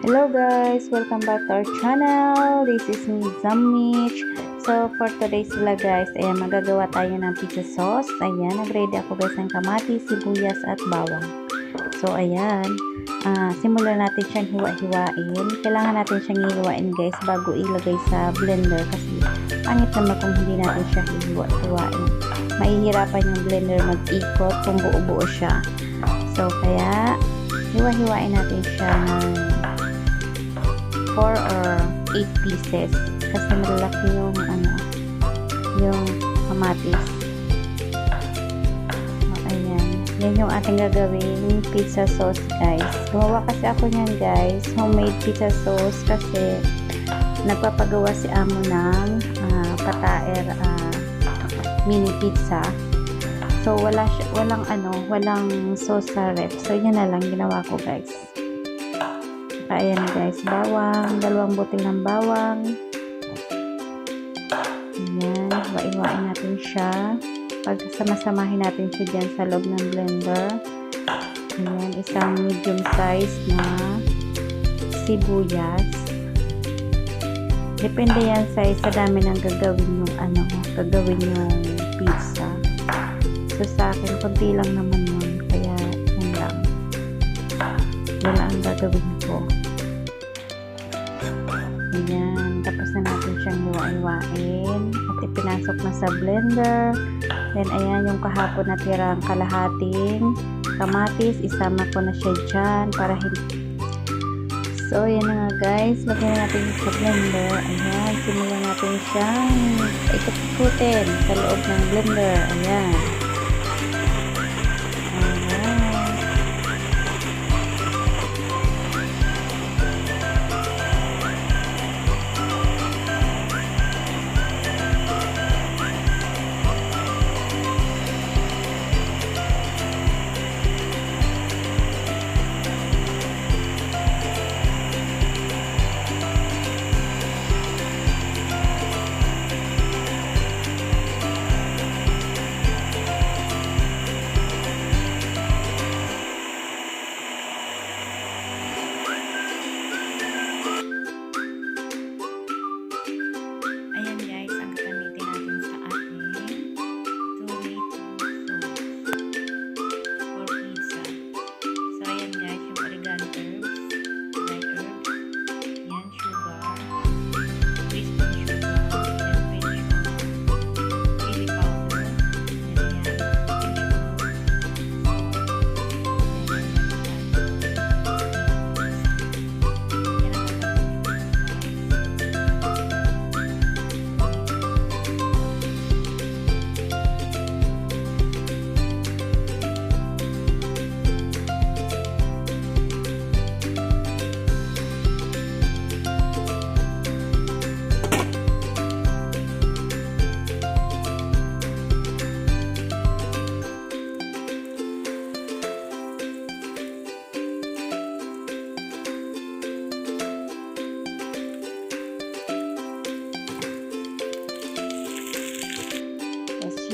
Hello guys! Welcome back to our channel. This is me, Zamich. So, for today's vlog guys, ayan, magagawa tayo ng pizza sauce. Ayan, nag-ready ako guys ng kamatis, sibuyas at bawang. So, ayan, simulan natin siyang hiwa-hiwain. Kailangan natin siyang hiwain guys bago ilagay sa blender kasi pangit naman kung hindi natin siya hiwa-hiwain. Mahihirapan yung blender mag-ikot kung buo-buo siya. So, kaya hiwa-hiwain natin siya ng 4 or 8 pieces kasi malalaki yung yung kamatis. So, ayan. Yan yung ating gagawin pizza sauce guys. Gumawa kasi ako niyan guys, homemade pizza sauce kasi nagpapagawa si amo ng pataer mini pizza. So walang sauce sa ref. So yan na lang ginawa ko guys. Ayan guys, bawang, 2 butil ng bawang. Ayan, iwain natin siya. Pag sama-samahin natin siya dyan sa loob ng blender. Ayan, isang medium size na sibuyas. Depende yan sa dami ng gagawin yung pizza. So sa akin, konti lang naman yun. Kaya, yan lang. Yan ang gagawin ko. Ayan. Tapos na natin siyang hiwa-hiwain. At ipinasok na sa blender. Then, ayan yung kahapon na tirang kalahating kamatis. Isama ko na siya dyan para hindi. So, ayan na nga guys. Lagyan na natin sa blender. Ayan. Simulan natin siyang ikot-ikutin sa loob ng blender. Ayan.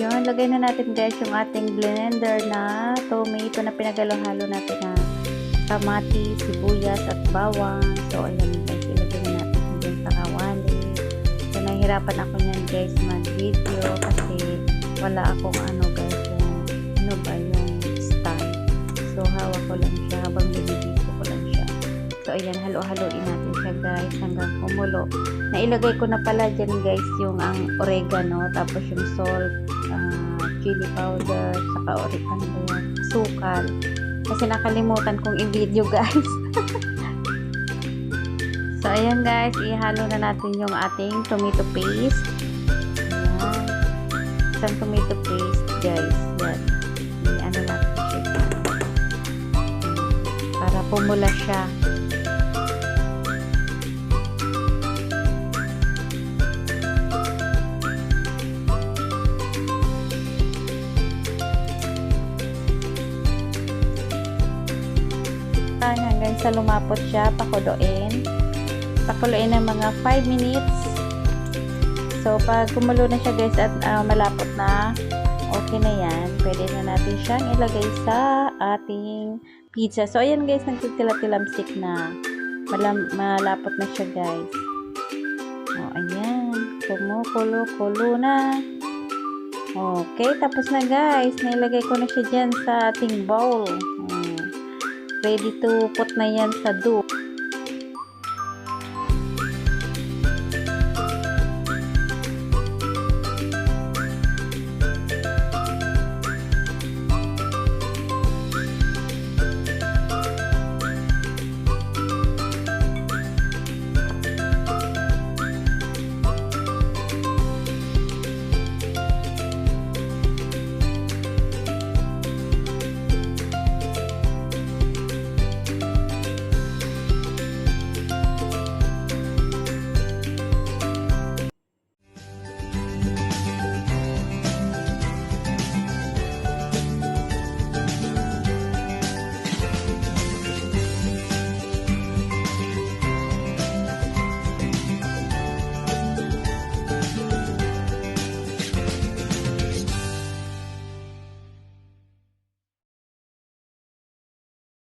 Yun, lagay na natin guys yung ating blender na tomato na pinagalo-halo natin na kamatis, sibuyas at bawang. So, ayan guys, ilagay na natin dyan sa kawali. So, nahihirapan ako nyan guys mag-video kasi wala akong guys, yung stand. So, hawak ko lang siya habang binibito ko lang siya. So, ayan, halo-haloin natin siya guys hanggang kumulo. Nailagay ko na pala dyan guys yung oregano, tapos yung salt, chili powder, saka sukal. Kasi nakalimutan kong i-video guys. So ayan guys, ihalo na natin yung ating tomato paste. Ayan. Isang tomato paste guys. Yan. Natin siya. Para pumula siya. Hanggang sa lumapot siya, pakuluin ng mga 5 minutes. So pag kumulo na siya guys at malapot na, okay na yan. Pwede na natin siyang ilagay sa ating pizza. So, ayan guys, nagtitilam-stick na. malapot na siya guys. Ayan. Kumukulo-kulo na. Okay, tapos na guys. Nailagay ko na siya dyan sa ating bowl. Ready to put na yan sa dough.